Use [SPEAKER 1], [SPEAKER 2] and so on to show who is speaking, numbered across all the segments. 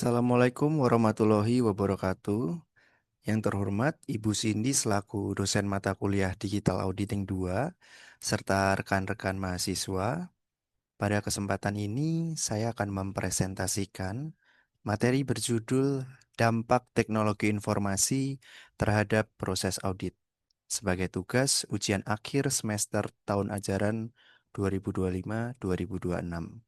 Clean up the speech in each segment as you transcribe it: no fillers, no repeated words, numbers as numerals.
[SPEAKER 1] Assalamualaikum warahmatullahi wabarakatuh. Yang terhormat Ibu Cindy selaku dosen mata kuliah Digital Auditing 2 serta rekan-rekan mahasiswa. Pada kesempatan ini saya akan mempresentasikan materi berjudul Dampak Teknologi Informasi terhadap Proses Audit sebagai tugas ujian akhir semester tahun ajaran 2025-2026.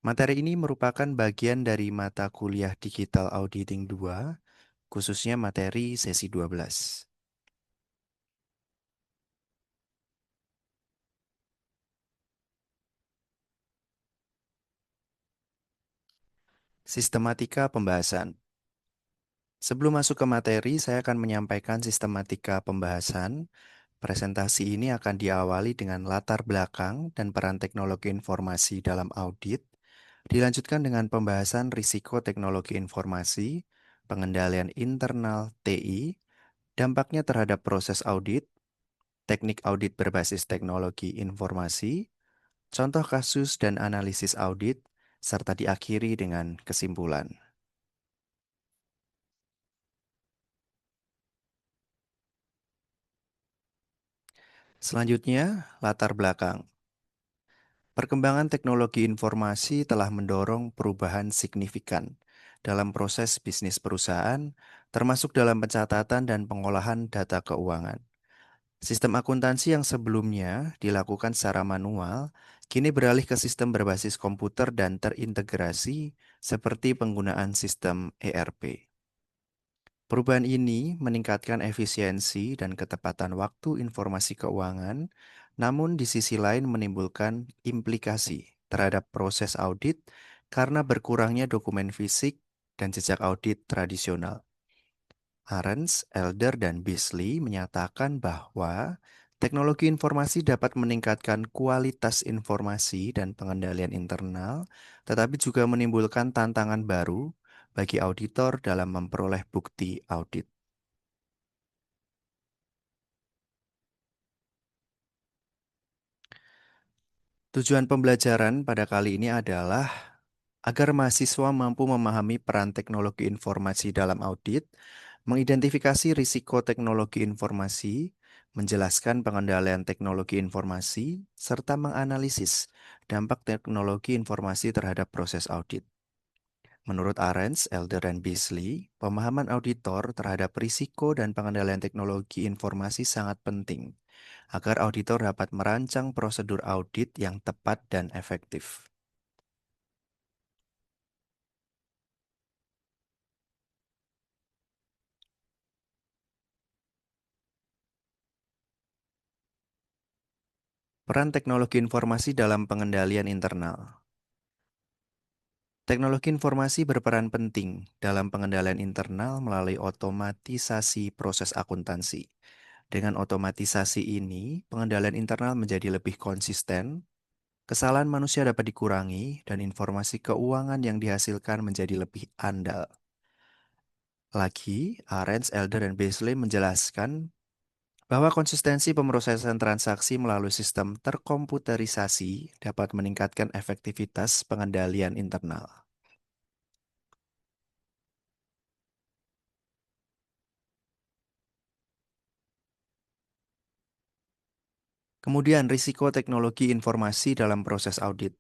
[SPEAKER 1] Materi ini merupakan bagian dari mata kuliah Digital Auditing 2, khususnya materi sesi 12. Sistematika pembahasan. Sebelum masuk ke materi, saya akan menyampaikan sistematika pembahasan. Presentasi ini akan diawali dengan latar belakang dan peran teknologi informasi dalam audit, dilanjutkan dengan pembahasan risiko teknologi informasi, pengendalian internal TI, dampaknya terhadap proses audit, teknik audit berbasis teknologi informasi, contoh kasus dan analisis audit, serta diakhiri dengan kesimpulan. Selanjutnya, latar belakang. Perkembangan teknologi informasi telah mendorong perubahan signifikan dalam proses bisnis perusahaan, termasuk dalam pencatatan dan pengolahan data keuangan. Sistem akuntansi yang sebelumnya dilakukan secara manual, kini beralih ke sistem berbasis komputer dan terintegrasi seperti penggunaan sistem ERP. Perubahan ini meningkatkan efisiensi dan ketepatan waktu informasi keuangan, namun di sisi lain menimbulkan implikasi terhadap proses audit karena berkurangnya dokumen fisik dan jejak audit tradisional. Arens, Elder, dan Beasley menyatakan bahwa teknologi informasi dapat meningkatkan kualitas informasi dan pengendalian internal, tetapi juga menimbulkan tantangan baru bagi auditor dalam memperoleh bukti audit. Tujuan pembelajaran pada kali ini adalah agar mahasiswa mampu memahami peran teknologi informasi dalam audit, mengidentifikasi risiko teknologi informasi, menjelaskan pengendalian teknologi informasi, serta menganalisis dampak teknologi informasi terhadap proses audit. Menurut Arens, Elder, dan Beasley, pemahaman auditor terhadap risiko dan pengendalian teknologi informasi sangat penting agar auditor dapat merancang prosedur audit yang tepat dan efektif. Peran teknologi informasi dalam pengendalian internal. Teknologi informasi berperan penting dalam pengendalian internal melalui otomatisasi proses akuntansi. Dengan otomatisasi ini, pengendalian internal menjadi lebih konsisten, kesalahan manusia dapat dikurangi, dan informasi keuangan yang dihasilkan menjadi lebih andal. Lagi, Arens, Elder, dan Beasley menjelaskan bahwa konsistensi pemrosesan transaksi melalui sistem terkomputerisasi dapat meningkatkan efektivitas pengendalian internal. Kemudian, risiko teknologi informasi dalam proses audit.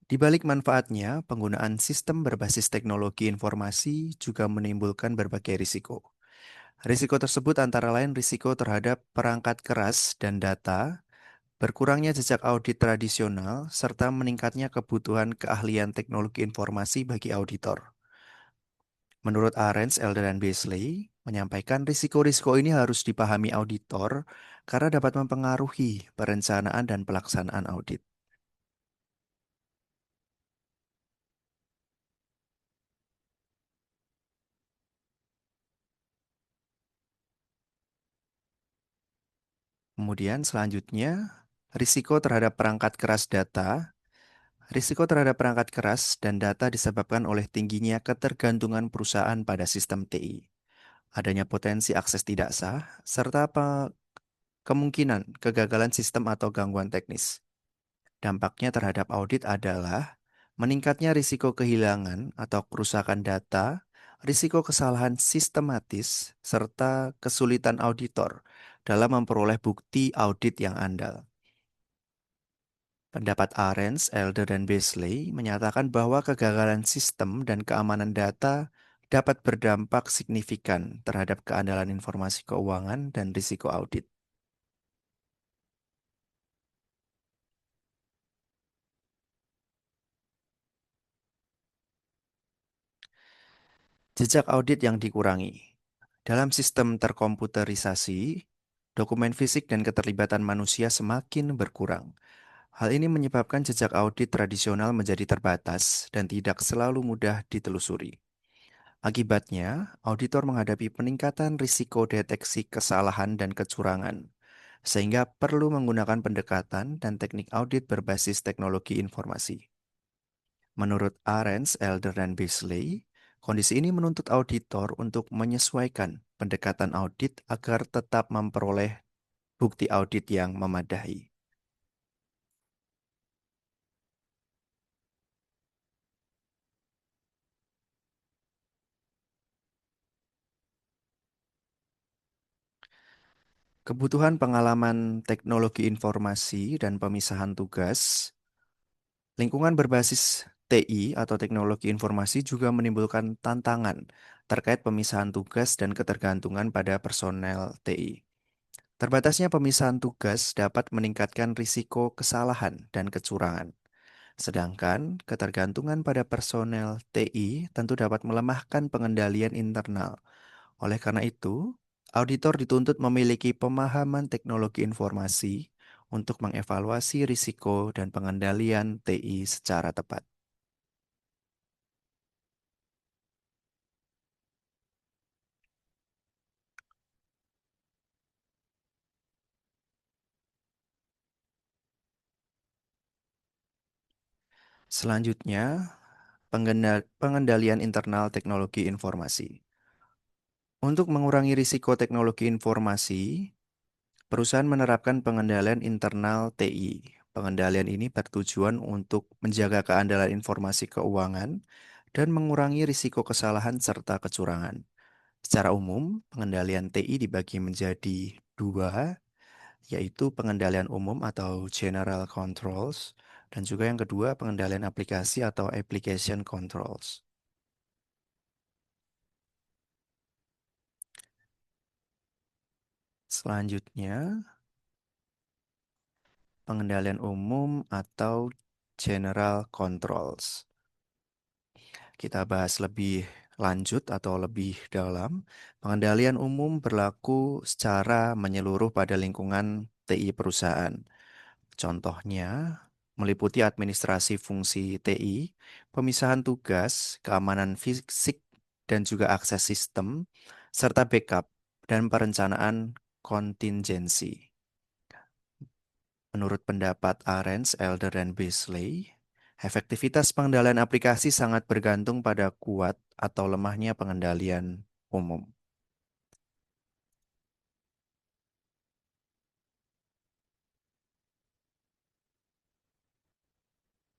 [SPEAKER 1] Di balik manfaatnya, penggunaan sistem berbasis teknologi informasi juga menimbulkan berbagai risiko. Risiko tersebut antara lain risiko terhadap perangkat keras dan data, berkurangnya jejak audit tradisional, serta meningkatnya kebutuhan keahlian teknologi informasi bagi auditor. Menurut Arens, Elder, dan Beasley, menyampaikan risiko-risiko ini harus dipahami auditor karena dapat mempengaruhi perencanaan dan pelaksanaan audit. Kemudian selanjutnya, risiko terhadap perangkat keras data. Risiko terhadap perangkat keras dan data disebabkan oleh tingginya ketergantungan perusahaan pada sistem TI, adanya potensi akses tidak sah, serta kemungkinan kegagalan sistem atau gangguan teknis. Dampaknya terhadap audit adalah Meningkatnya risiko kehilangan atau kerusakan data, risiko kesalahan sistematis, serta kesulitan auditor dalam memperoleh bukti audit yang andal. Pendapat Arens, Elder, dan Beasley menyatakan bahwa kegagalan sistem dan keamanan data dapat berdampak signifikan terhadap keandalan informasi keuangan dan risiko audit. Jejak audit yang dikurangi. Dalam sistem terkomputerisasi, dokumen fisik dan keterlibatan manusia semakin berkurang. Hal ini menyebabkan jejak audit tradisional menjadi terbatas dan tidak selalu mudah ditelusuri. Akibatnya, auditor menghadapi peningkatan risiko deteksi kesalahan dan kecurangan, sehingga perlu menggunakan pendekatan dan teknik audit berbasis teknologi informasi. Menurut Arens, Elder, dan Beasley, kondisi ini menuntut auditor untuk menyesuaikan pendekatan audit agar tetap memperoleh bukti audit yang memadai. Kebutuhan pengalaman teknologi informasi dan pemisahan tugas, lingkungan berbasis TI atau teknologi informasi juga menimbulkan tantangan terkait pemisahan tugas dan ketergantungan pada personel TI. Terbatasnya pemisahan tugas dapat meningkatkan risiko kesalahan dan kecurangan. Sedangkan ketergantungan pada personel TI tentu dapat melemahkan pengendalian internal. Oleh karena itu, auditor dituntut memiliki pemahaman teknologi informasi untuk mengevaluasi risiko dan pengendalian TI secara tepat. Selanjutnya, pengendalian internal teknologi informasi. Untuk mengurangi risiko teknologi informasi, perusahaan menerapkan pengendalian internal TI. Pengendalian ini bertujuan untuk menjaga keandalan informasi keuangan dan mengurangi risiko kesalahan serta kecurangan. Secara umum, pengendalian TI dibagi menjadi dua, yaitu pengendalian umum atau general controls, dan juga yang kedua pengendalian aplikasi atau application controls. Selanjutnya, pengendalian umum atau general controls. Kita bahas lebih lanjut atau lebih dalam. Pengendalian umum berlaku secara menyeluruh pada lingkungan TI perusahaan. Contohnya, meliputi administrasi fungsi TI, pemisahan tugas, keamanan fisik, dan juga akses sistem, serta backup dan perencanaan kontingensi. Menurut pendapat Arens, Elder, dan Beasley, efektivitas pengendalian aplikasi sangat bergantung pada kuat atau lemahnya pengendalian umum.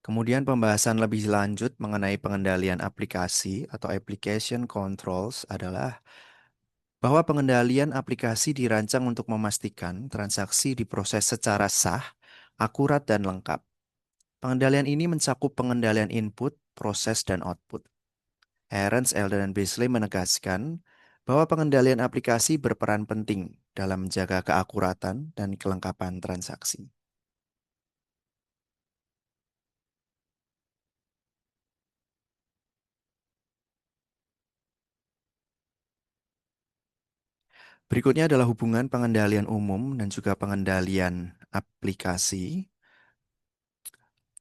[SPEAKER 1] Kemudian pembahasan lebih lanjut mengenai pengendalian aplikasi atau application controls adalah bahwa pengendalian aplikasi dirancang untuk memastikan transaksi diproses secara sah, akurat, dan lengkap. Pengendalian ini mencakup pengendalian input, proses, dan output. Aaron, Elder, dan Beasley menegaskan bahwa pengendalian aplikasi berperan penting dalam menjaga keakuratan dan kelengkapan transaksi. Berikutnya adalah hubungan pengendalian umum dan juga pengendalian aplikasi.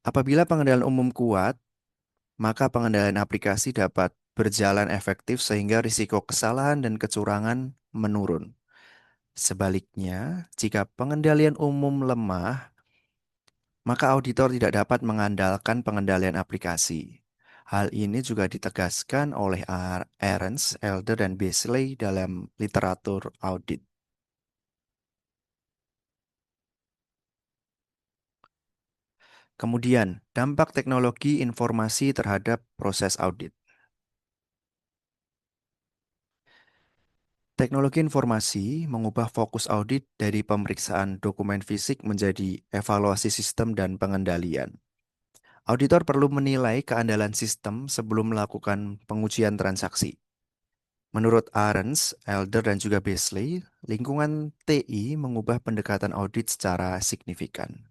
[SPEAKER 1] Apabila pengendalian umum kuat, maka pengendalian aplikasi dapat berjalan efektif sehingga risiko kesalahan dan kecurangan menurun. Sebaliknya, jika pengendalian umum lemah, maka auditor tidak dapat mengandalkan pengendalian aplikasi. Hal ini juga ditegaskan oleh Ahrens, Elder, dan Beasley dalam literatur audit. Kemudian, dampak teknologi informasi terhadap proses audit. Teknologi informasi mengubah fokus audit dari pemeriksaan dokumen fisik menjadi evaluasi sistem dan pengendalian. Auditor perlu menilai keandalan sistem sebelum melakukan pengujian transaksi. Menurut Ahrens, Elder, dan juga Beasley, lingkungan TI mengubah pendekatan audit secara signifikan.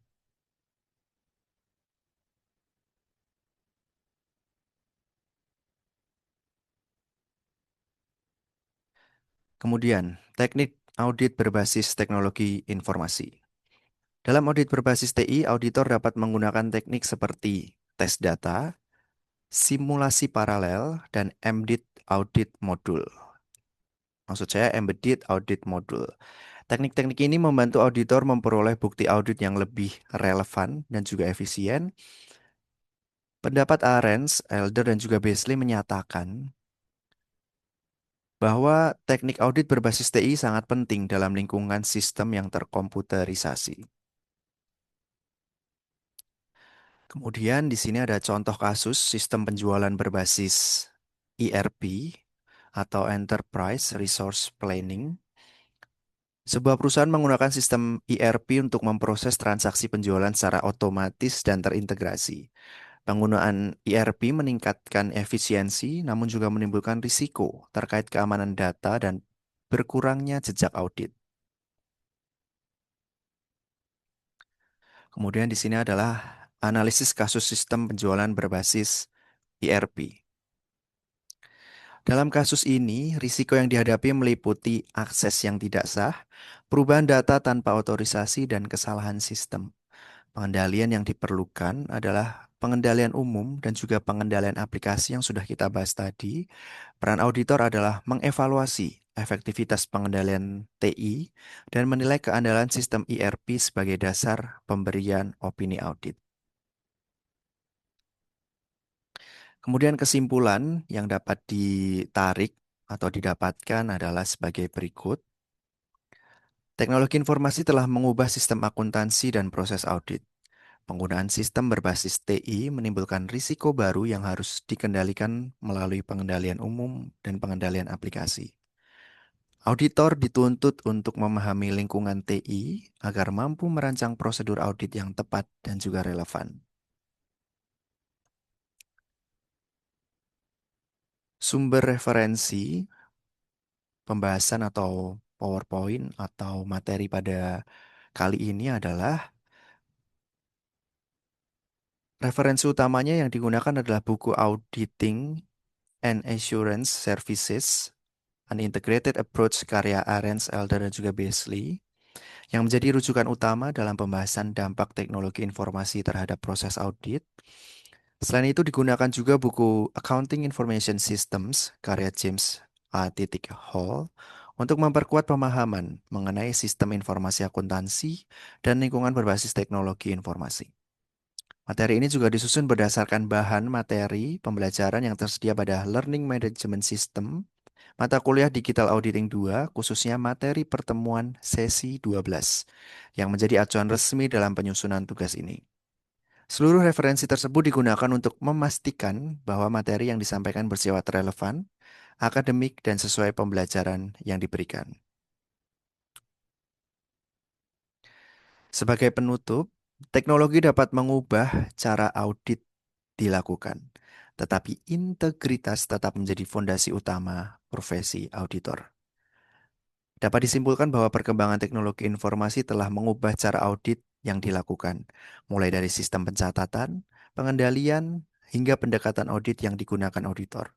[SPEAKER 1] Kemudian, teknik audit berbasis teknologi informasi. Dalam audit berbasis TI, auditor dapat menggunakan teknik seperti tes data, simulasi paralel, dan embedded audit modul. Maksud saya embedded audit modul. Teknik-teknik ini membantu auditor memperoleh bukti audit yang lebih relevan dan juga efisien. Pendapat Arens, Elder, dan juga Beasley menyatakan bahwa teknik audit berbasis TI sangat penting dalam lingkungan sistem yang terkomputerisasi. Kemudian di sini ada contoh kasus sistem penjualan berbasis ERP atau Enterprise Resource Planning. Sebuah perusahaan menggunakan sistem ERP untuk memproses transaksi penjualan secara otomatis dan terintegrasi. Penggunaan ERP meningkatkan efisiensi, namun juga menimbulkan risiko terkait keamanan data dan berkurangnya jejak audit. Kemudian di sini adalah analisis kasus sistem penjualan berbasis ERP. Dalam kasus ini, risiko yang dihadapi meliputi akses yang tidak sah, perubahan data tanpa otorisasi, dan kesalahan sistem. Pengendalian yang diperlukan adalah pengendalian umum dan juga pengendalian aplikasi yang sudah kita bahas tadi. Peran auditor adalah mengevaluasi efektivitas pengendalian TI dan menilai keandalan sistem ERP sebagai dasar pemberian opini audit. Kemudian kesimpulan yang dapat ditarik atau didapatkan adalah sebagai berikut. Teknologi informasi telah mengubah sistem akuntansi dan proses audit. Penggunaan sistem berbasis TI menimbulkan risiko baru yang harus dikendalikan melalui pengendalian umum dan pengendalian aplikasi. Auditor dituntut untuk memahami lingkungan TI agar mampu merancang prosedur audit yang tepat dan juga relevan. Sumber referensi pembahasan atau PowerPoint atau materi pada kali ini adalah referensi utamanya yang digunakan adalah buku Auditing and Assurance Services, An Integrated Approach karya Ahrens, Elder, dan juga Beasley, yang menjadi rujukan utama dalam pembahasan dampak teknologi informasi terhadap proses audit. Selain itu digunakan juga buku Accounting Information Systems karya James A. Hall untuk memperkuat pemahaman mengenai sistem informasi akuntansi dan lingkungan berbasis teknologi informasi. Materi ini juga disusun berdasarkan bahan materi pembelajaran yang tersedia pada Learning Management System, mata kuliah Digital Auditing 2, khususnya materi pertemuan sesi 12, yang menjadi acuan resmi dalam penyusunan tugas ini. Seluruh referensi tersebut digunakan untuk memastikan bahwa materi yang disampaikan bersifat relevan, akademik, dan sesuai pembelajaran yang diberikan. Sebagai penutup, teknologi dapat mengubah cara audit dilakukan, tetapi integritas tetap menjadi fondasi utama profesi auditor. Dapat disimpulkan bahwa perkembangan teknologi informasi telah mengubah cara audit yang dilakukan, mulai dari sistem pencatatan, pengendalian, hingga pendekatan audit yang digunakan auditor.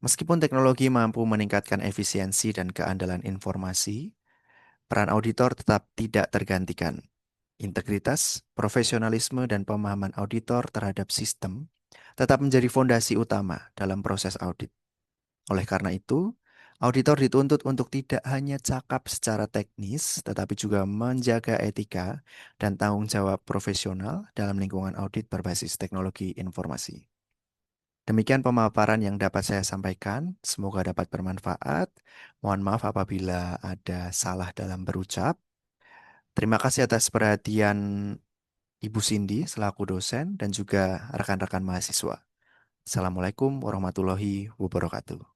[SPEAKER 1] Meskipun teknologi mampu meningkatkan efisiensi dan keandalan informasi, peran auditor tetap tidak tergantikan. Integritas, profesionalisme, dan pemahaman auditor terhadap sistem tetap menjadi fondasi utama dalam proses audit. Oleh karena itu, auditor dituntut untuk tidak hanya cakap secara teknis, tetapi juga menjaga etika dan tanggung jawab profesional dalam lingkungan audit berbasis teknologi informasi. Demikian pemaparan yang dapat saya sampaikan. Semoga dapat bermanfaat. Mohon maaf apabila ada salah dalam berucap. Terima kasih atas perhatian Ibu Cindy selaku dosen dan juga rekan-rekan mahasiswa. Assalamualaikum warahmatullahi wabarakatuh.